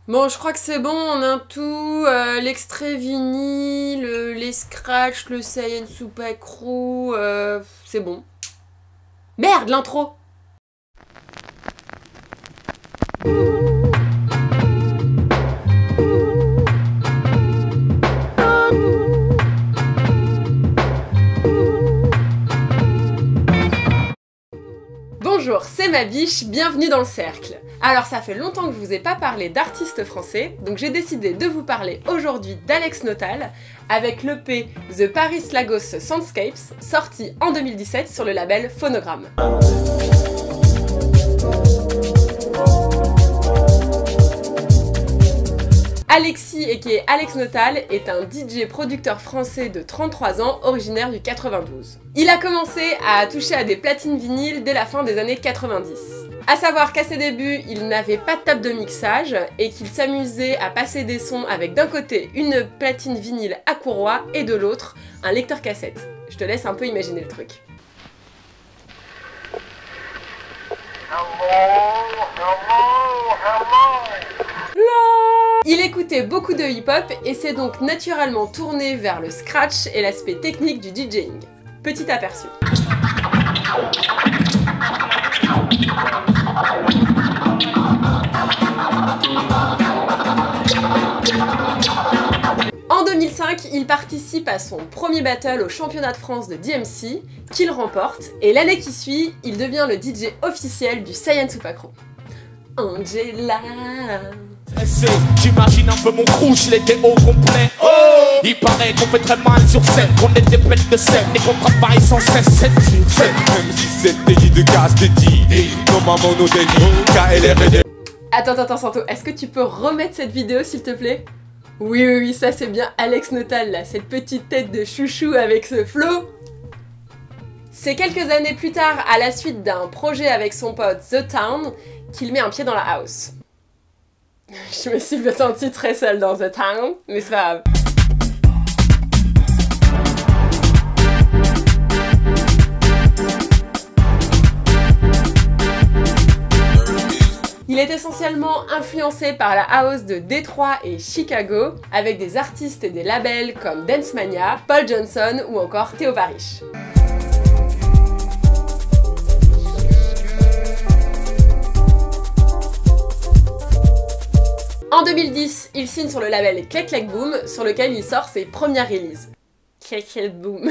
Bon, je crois que c'est bon, on a tout, l'extrait vinyle, les scratchs, le Saiyan Super Crew, c'est bon. Merde, l'intro! Bonjour, c'est ma biche, bienvenue dans le cercle. Alors ça fait longtemps que je vous ai pas parlé d'artistes français, donc j'ai décidé de vous parler aujourd'hui d'Alex Notal avec l'EP The Paris Lagos Soundscapes, sorti en 2017 sur le label Phonogram. Alexis, aka Alex Notal, est un DJ producteur français de 33 ans, originaire du 92. Il a commencé à toucher à des platines vinyles dès la fin des années 90. A savoir qu'à ses débuts, il n'avait pas de table de mixage et qu'il s'amusait à passer des sons avec d'un côté une platine vinyle à courroie et de l'autre un lecteur cassette. Je te laisse un peu imaginer le truc. Il écoutait beaucoup de hip-hop et s'est donc naturellement tourné vers le scratch et l'aspect technique du DJing. Petit aperçu. En 2005, il participe à son premier battle au championnat de France de DMC, qu'il remporte, et l'année qui suit, il devient le DJ officiel du Saiyan Super Crew. Angela. J'imagine un peu mon crouche, il était au complet. Oh, il paraît qu'on fait très mal sur scène, qu'on est des bêtes de scène et qu'on travaille sans cesse 7 sur 7. Même si c'est pays de gaz dédié, non maman nos délits, KLR et Attends, Santo, est-ce que tu peux remettre cette vidéo s'il te plaît? Oui, ça c'est bien Alex Notal là, cette petite tête de chouchou avec ce flow. C'est quelques années plus tard, à la suite d'un projet avec son pote The Town, qu'il met un pied dans la house. Je me suis sentie très seule dans The Town, mais c'est pas grave. Il est essentiellement influencé par la house de Détroit et Chicago, avec des artistes et des labels comme Dance Mania, Paul Johnson ou encore Theo Parrish. En 2010, il signe sur le label Click Clack Boom, sur lequel il sort ses premières releases. Click Clack Boom.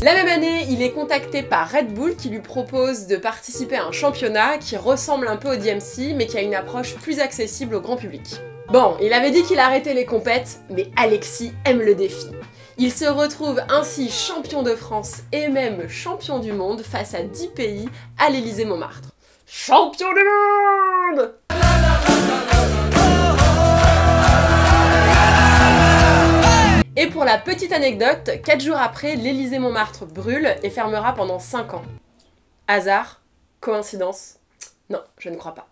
La même année, il est contacté par Red Bull qui lui propose de participer à un championnat qui ressemble un peu au DMC mais qui a une approche plus accessible au grand public. Bon, il avait dit qu'il arrêtait les compètes, mais Alexis aime le défi. Il se retrouve ainsi champion de France et même champion du monde face à 10 pays à l'Élysée-Montmartre. Champion du monde! Et pour la petite anecdote, 4 jours après, l'Élysée-Montmartre brûle et fermera pendant 5 ans. Hasard? Coïncidence? Non, je ne crois pas.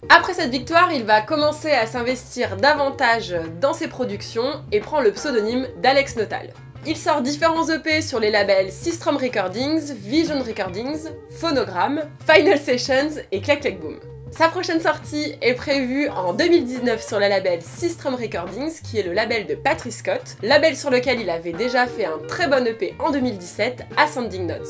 Après cette victoire, il va commencer à s'investir davantage dans ses productions et prend le pseudonyme d'Alex Notal. Il sort différents EP sur les labels Systrom Recordings, Vision Recordings, Phonogram, Final Sessions et Click Clack Boom. Sa prochaine sortie est prévue en 2019 sur le label Systrom Recordings, qui est le label de Patrice Scott, label sur lequel il avait déjà fait un très bon EP en 2017, Ascending Notes.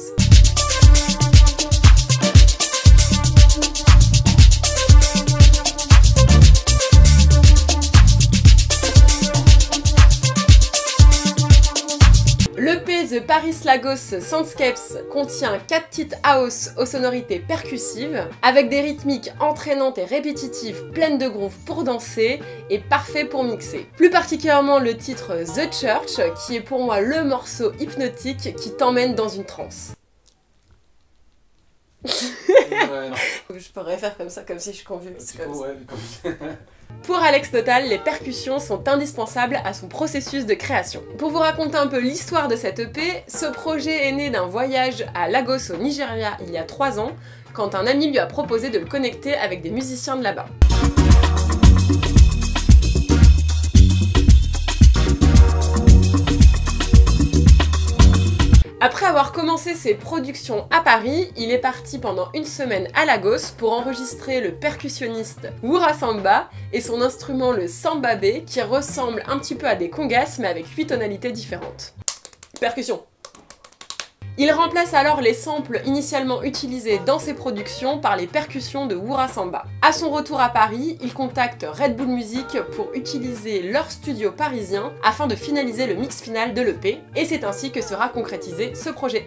L'EP The Paris Lagos Soundscapes contient 4 titres house aux sonorités percussives, avec des rythmiques entraînantes et répétitives pleines de groove pour danser et parfait pour mixer. Plus particulièrement le titre The Church, qui est pour moi le morceau hypnotique qui t'emmène dans une transe. Ouais, non. Je pourrais faire comme ça, comme si je convulse. Pour Alex Notal, les percussions sont indispensables à son processus de création. Pour vous raconter un peu l'histoire de cette EP, ce projet est né d'un voyage à Lagos au Nigeria il y a 3 ans, quand un ami lui a proposé de le connecter avec des musiciens de là-bas. Après avoir commencé ses productions à Paris, il est parti pendant une semaine à Lagos pour enregistrer le percussionniste Wura Samba et son instrument le sambabé qui ressemble un petit peu à des congas mais avec 8 tonalités différentes. Percussion. Il remplace alors les samples initialement utilisés dans ses productions par les percussions de Wura Samba. À son retour à Paris, il contacte Red Bull Music pour utiliser leur studio parisien afin de finaliser le mix final de l'EP, et c'est ainsi que sera concrétisé ce projet.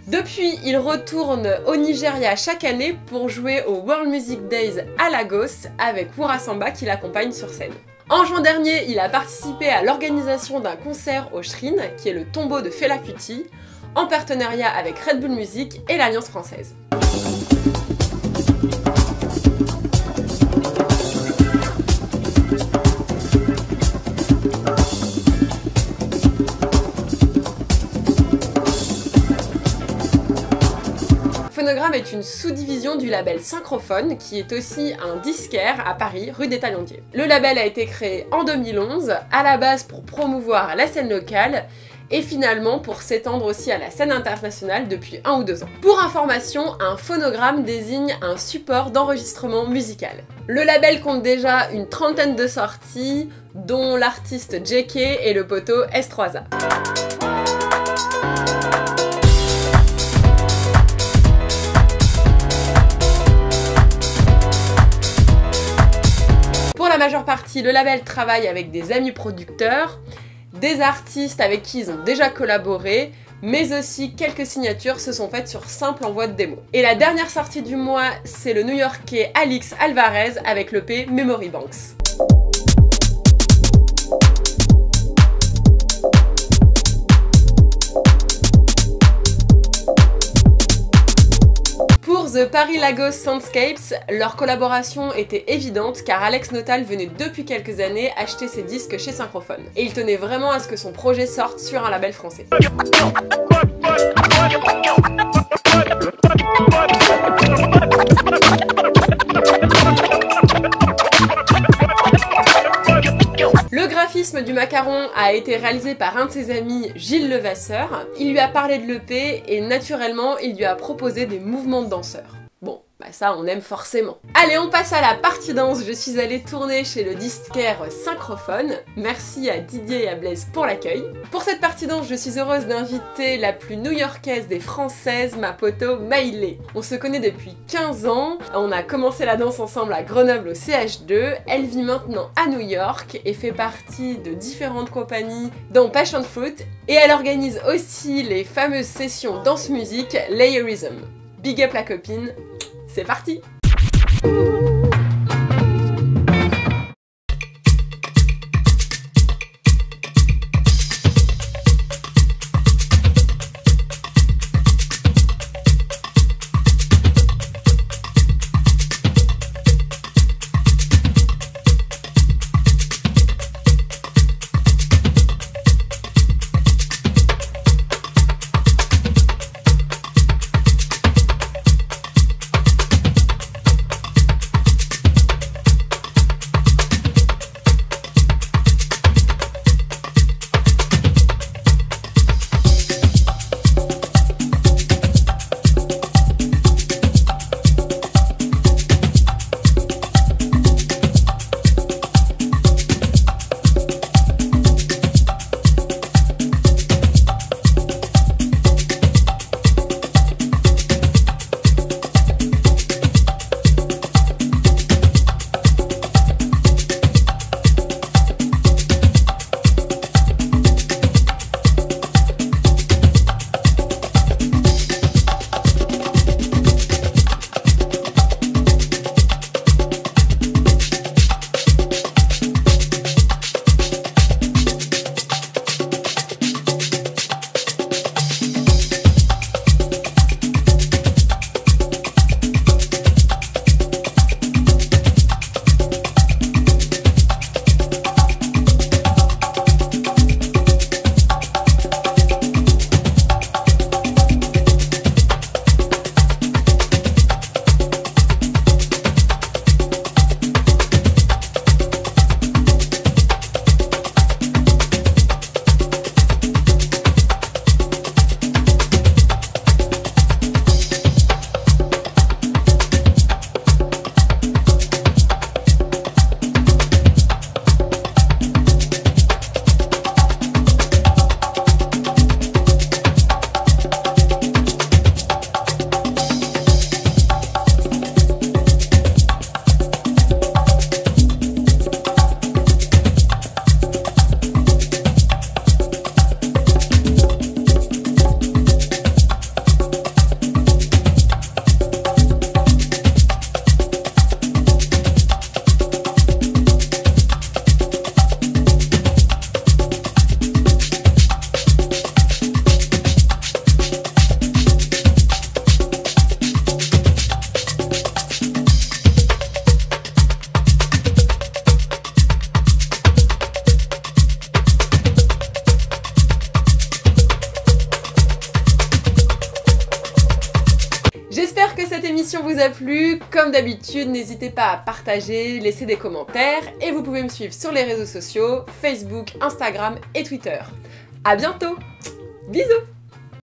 Depuis, il retourne au Nigeria chaque année pour jouer au World Music Days à Lagos avec Wura Samba qui l'accompagne sur scène. En juin dernier, il a participé à l'organisation d'un concert au Shrine, qui est le tombeau de Fela Kuti, en partenariat avec Red Bull Music et l'Alliance française. Phonogram est une sous-division du label Synchrophone, qui est aussi un disquaire à Paris, rue des Taillandiers. Le label a été créé en 2011, à la base pour promouvoir la scène locale, et finalement pour s'étendre aussi à la scène internationale depuis 1 ou 2 ans. Pour information, un phonogramme désigne un support d'enregistrement musical. Le label compte déjà une 30aine de sorties, dont l'artiste JK et le poteau S3A. Pour la majeure partie, le label travaille avec des amis producteurs, des artistes avec qui ils ont déjà collaboré, mais aussi quelques signatures se sont faites sur simple envoi de démo. Et la dernière sortie du mois, c'est le New-Yorkais Alix Alvarez avec l'EP Memory Banks. Pour The Paris Lagos Soundscapes, leur collaboration était évidente car Alex Notal venait depuis quelques années acheter ses disques chez Synchrophone. Et il tenait vraiment à ce que son projet sorte sur un label français. Le graphisme du macaron a été réalisé par un de ses amis, Gilles Levasseur. Il lui a parlé de l'EP et naturellement, il lui a proposé des mouvements de danseurs. Bon, bah ça on aime forcément. Allez, on passe à la partie danse. Je suis allée tourner chez le disquaire Synchrophone. Merci à Didier et à Blaise pour l'accueil. Pour cette partie danse, je suis heureuse d'inviter la plus new-yorkaise des françaises, ma poteau Maïlé. On se connaît depuis 15 ans, on a commencé la danse ensemble à Grenoble au CH2, elle vit maintenant à New York et fait partie de différentes compagnies dont Passion Fruit, et elle organise aussi les fameuses sessions danse-musique Layerism. Big up la copine, c'est parti! que cette émission vous a plu. Comme d'habitude, n'hésitez pas à partager, laisser des commentaires et vous pouvez me suivre sur les réseaux sociaux, Facebook, Instagram et Twitter. À bientôt. Bisous.